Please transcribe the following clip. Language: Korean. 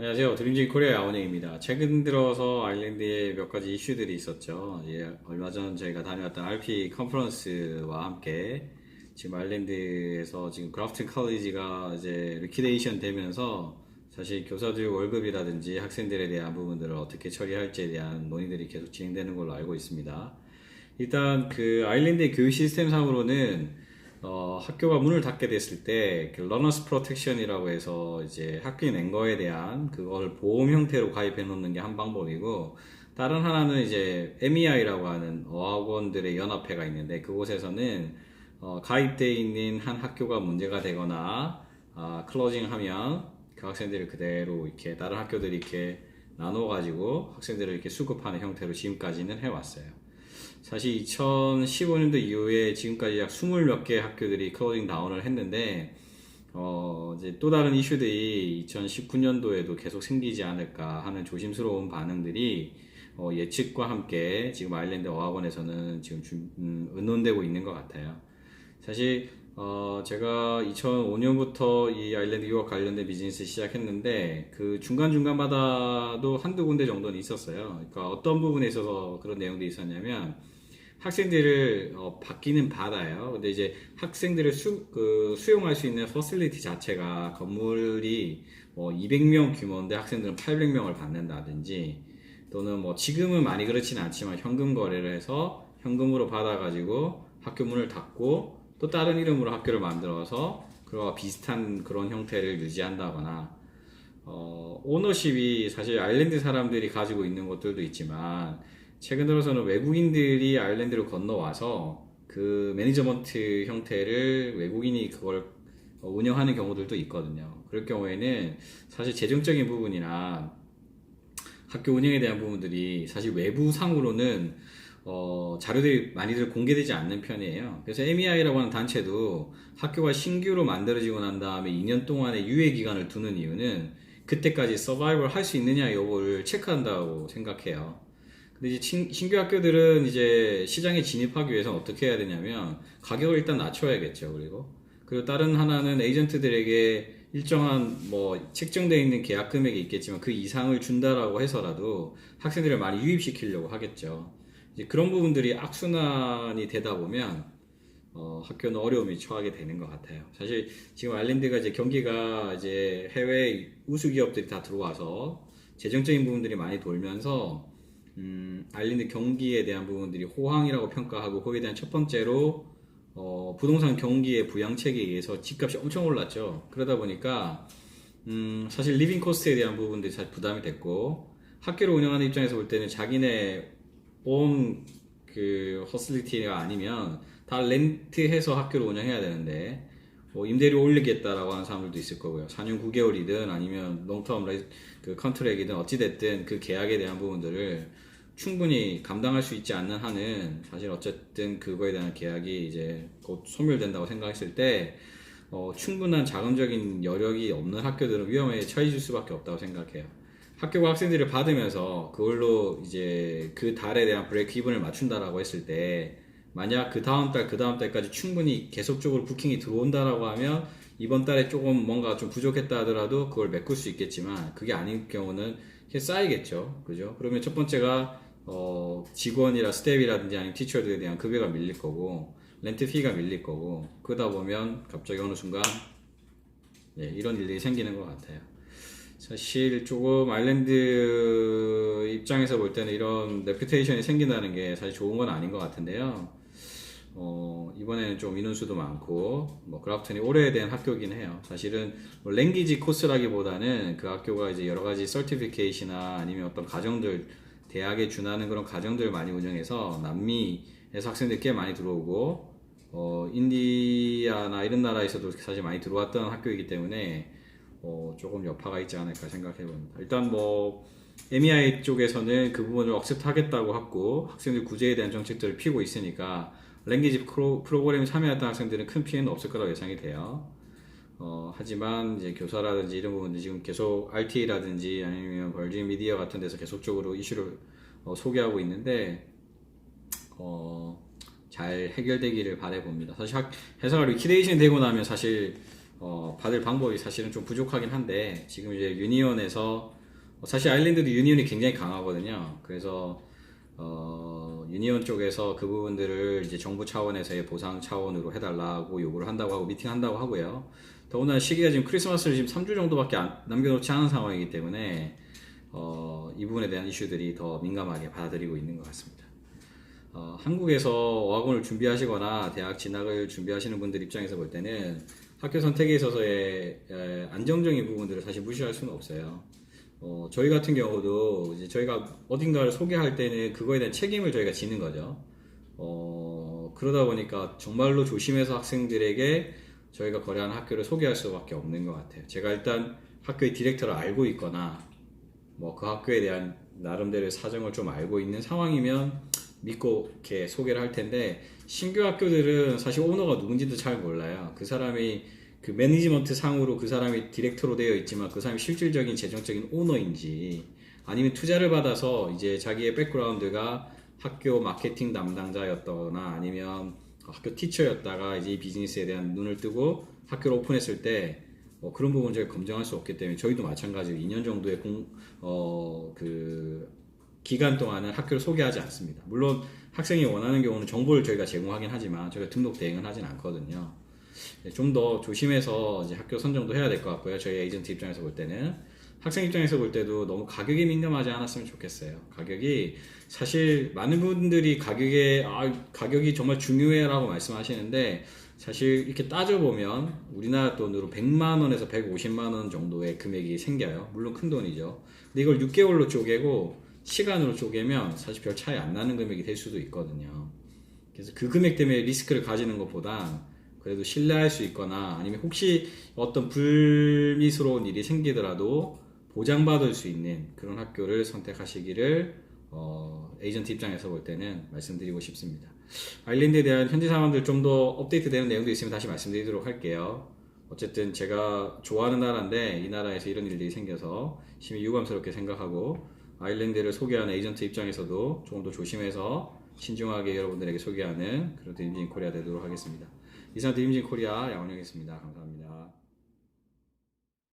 안녕하세요. 드림진 코리아 야원영입니다. 최근 들어서 아일랜드에 몇 가지 이슈들이 있었죠. 얼마 전 저희가 다녀왔던 RP 컨퍼런스와 함께 지금 아일랜드에서 지금 그라프튼 컬리지가 이제 리퀴데이션 되면서 사실 교사들 월급이라든지 학생들에 대한 부분들을 어떻게 처리할지에 대한 논의들이 계속 진행되는 걸로 알고 있습니다. 일단 그 아일랜드의 교육 시스템상으로는 학교가 문을 닫게 됐을 때, 그 러너스 프로텍션이라고 해서 이제 학교에 낸 거에 대한 그걸 보험 형태로 가입해 놓는 게 한 방법이고, 다른 하나는 이제 MEI라고 하는 어학원들의 연합회가 있는데, 그곳에서는 가입돼 있는 한 학교가 문제가 되거나, 클로징 하면 그 학생들을 그대로 이렇게 다른 학교들이 이렇게 나눠가지고 학생들을 이렇게 수급하는 형태로 지금까지는 해왔어요. 사실 2015년도 이후에 지금까지 약 20 몇 개 학교들이 클로징 다운을 했는데, 이제 또 다른 이슈들이 2019년도에도 계속 생기지 않을까 하는 조심스러운 반응들이 예측과 함께 지금 아일랜드 어학원에서는 지금 의논되고 있는 것 같아요. 사실 제가 2005년부터 이 아일랜드 유학 관련된 비즈니스 시작했는데 그 중간중간마다도 한두 군데 정도는 있었어요. 그러니까 어떤 부분에 있어서 그런 내용도 있었냐면 학생들을 받기는 받아요. 근데 이제 학생들을 수용할 수 있는 퍼실리티 자체가 건물이 200명 규모인데 학생들은 800명을 받는다든지, 또는 뭐 지금은 많이 그렇진 않지만 현금 거래를 해서 현금으로 받아가지고 학교 문을 닫고 또 다른 이름으로 학교를 만들어서 그와 비슷한 그런 형태를 유지한다거나, 오너십이 사실 아일랜드 사람들이 가지고 있는 것들도 있지만 최근 들어서는 외국인들이 아일랜드로 건너와서 그 매니저먼트 형태를 외국인이 그걸 운영하는 경우들도 있거든요. 그럴 경우에는 사실 재정적인 부분이나 학교 운영에 대한 부분들이 사실 외부상으로는 자료들이 많이들 공개되지 않는 편이에요. 그래서 MEI라고 하는 단체도 학교가 신규로 만들어지고 난 다음에 2년 동안의 유예 기간을 두는 이유는 그때까지 서바이벌 할 수 있느냐 여부를 체크한다고 생각해요. 근데 이제 신규 학교들은 이제 시장에 진입하기 위해서는 어떻게 해야 되냐면 가격을 일단 낮춰야겠죠. 그리고 다른 하나는 에이전트들에게 일정한 뭐 책정되어 있는 계약 금액이 있겠지만 그 이상을 준다라고 해서라도 학생들을 많이 유입시키려고 하겠죠. 이제 그런 부분들이 악순환이 되다 보면 학교는 어려움이 처하게 되는 것 같아요. 사실 지금 아일랜드가 이제 경기가 이제 해외 우수 기업들이 다 들어와서 재정적인 부분들이 많이 돌면서 아일랜드 경기에 대한 부분들이 호황이라고 평가하고, 거기에 대한 첫 번째로 부동산 경기의 부양책에 의해서 집값이 엄청 올랐죠. 그러다 보니까 사실 리빙 코스트에 대한 부분들이 사실 부담이 됐고, 학교를 운영하는 입장에서 볼 때는 자기네 온 그 허슬리티가 아니면 다 렌트해서 학교를 운영해야 되는데 뭐 임대료 올리겠다라고 하는 사람들도 있을 거고요. 4년 9개월이든 아니면 롱텀 그 컨트랙이든 어찌됐든 그 계약에 대한 부분들을 충분히 감당할 수 있지 않는 한은 사실 어쨌든 그거에 대한 계약이 이제 곧 소멸된다고 생각했을 때 충분한 자금적인 여력이 없는 학교들은 위험에 처해질 수밖에 없다고 생각해요. 학교가 학생들을 받으면서 그걸로 이제 그 달에 대한 브레이크 이븐을 맞춘다라고 했을 때, 만약 그 다음 달, 그 다음 달까지 충분히 계속적으로 부킹이 들어온다라고 하면 이번 달에 조금 뭔가 좀 부족했다 하더라도 그걸 메꿀 수 있겠지만, 그게 아닌 경우는 이게 쌓이겠죠. 그죠? 그러면 첫 번째가 직원이라 스텝이라든지 아니면 티처들에 대한 급여가 밀릴 거고, 렌트 피가 밀릴 거고, 그러다 보면 갑자기 어느 순간 이런 일들이 생기는 것 같아요. 사실 조금 아일랜드 입장에서 볼 때는 이런 레퓨테이션이 생긴다는 게 사실 좋은 건 아닌 것 같은데요. 이번에는 좀 인원수도 많고, 뭐 그라프튼이 오래된 학교긴 해요. 사실은 뭐 랭귀지 코스라기보다는 그 학교가 이제 여러 가지 서티피케이시나 아니면 어떤 과정들, 대학에 준하는 그런 과정들을 많이 운영해서 남미에서 학생들이 꽤 많이 들어오고, 인디아나 이런 나라에서도 사실 많이 들어왔던 학교이기 때문에 조금 여파가 있지 않을까 생각해 봅니다. 일단 뭐 MEI 쪽에서는 그 부분을 억셉트 하겠다고 하고 학생들 구제에 대한 정책들을 피고 있으니까 랭귀지 프로그램에 참여했던 학생들은 큰 피해는 없을 거라고 예상이 돼요. 하지만 이제 교사라든지 이런 부분들 지금 계속 RT라든지 아니면 벌진 미디어 같은 데서 계속적으로 이슈를 소개하고 있는데 잘 해결되기를 바라봅니다. 사실 회사가 리퀴데이션 되고 나면 사실 받을 방법이 사실은 좀 부족하긴 한데 지금 이제 유니온에서 사실 아일랜드도 유니온이 굉장히 강하거든요. 그래서 유니온 쪽에서 그 부분들을 이제 정부 차원에서의 보상 차원으로 해달라고 요구를 한다고 하고 미팅한다고 하고요. 더군다나 시기가 지금 크리스마스를 지금 3주 정도밖에 남겨놓지 않은 상황이기 때문에 이 부분에 대한 이슈들이 더 민감하게 받아들이고 있는 것 같습니다. 한국에서 어학원을 준비하시거나 대학 진학을 준비하시는 분들 입장에서 볼 때는 학교 선택에 있어서의 안정적인 부분들을 사실 무시할 수는 없어요. 저희 같은 경우도 이제 저희가 어딘가를 소개할 때는 그거에 대한 책임을 저희가 지는 거죠. 그러다 보니까 정말로 조심해서 학생들에게 저희가 거래하는 학교를 소개할 수밖에 없는 것 같아요. 제가 일단 학교의 디렉터를 알고 있거나 뭐 그 학교에 대한 나름대로의 사정을 좀 알고 있는 상황이면 믿고 이렇게 소개를 할 텐데, 신규 학교들은 사실 오너가 누군지도 잘 몰라요. 그 사람이 그 매니지먼트 상으로 그 사람이 디렉터로 되어 있지만 그 사람이 실질적인 재정적인 오너인지, 아니면 투자를 받아서 이제 자기의 백그라운드가 학교 마케팅 담당자였거나 아니면 학교 티처였다가 이제 이 비즈니스에 대한 눈을 뜨고 학교를 오픈했을 때 그런 부분 저희가 검증할 수 없기 때문에 저희도 마찬가지로 2년 정도의 기간 동안은 학교를 소개하지 않습니다. 물론 학생이 원하는 경우는 정보를 저희가 제공하긴 하지만 저희가 등록 대행은 하진 않거든요. 좀 더 조심해서 이제 학교 선정도 해야 될 것 같고요. 저희 에이전트 입장에서 볼 때는, 학생 입장에서 볼 때도 너무 가격에 민감하지 않았으면 좋겠어요. 가격이 사실 많은 분들이 가격이 정말 중요해라고 말씀하시는데, 사실 이렇게 따져보면 우리나라 돈으로 100만 원에서 150만 원 정도의 금액이 생겨요. 물론 큰 돈이죠. 근데 이걸 6개월로 쪼개고 시간으로 쪼개면 사실 별 차이 안 나는 금액이 될 수도 있거든요. 그래서 그 금액 때문에 리스크를 가지는 것보다 그래도 신뢰할 수 있거나 아니면 혹시 어떤 불미스러운 일이 생기더라도 보장받을 수 있는 그런 학교를 선택하시기를 에이전트 입장에서 볼 때는 말씀드리고 싶습니다. 아일랜드에 대한 현지 상황들 좀 더 업데이트되는 내용도 있으면 다시 말씀드리도록 할게요. 어쨌든 제가 좋아하는 나라인데 이 나라에서 이런 일들이 생겨서 심히 유감스럽게 생각하고, 아일랜드를 소개하는 에이전트 입장에서도 조금 더 조심해서 신중하게 여러분들에게 소개하는 그런 드림진 코리아 되도록 하겠습니다. 이상 드림진 코리아 양원영이었습니다. 감사합니다.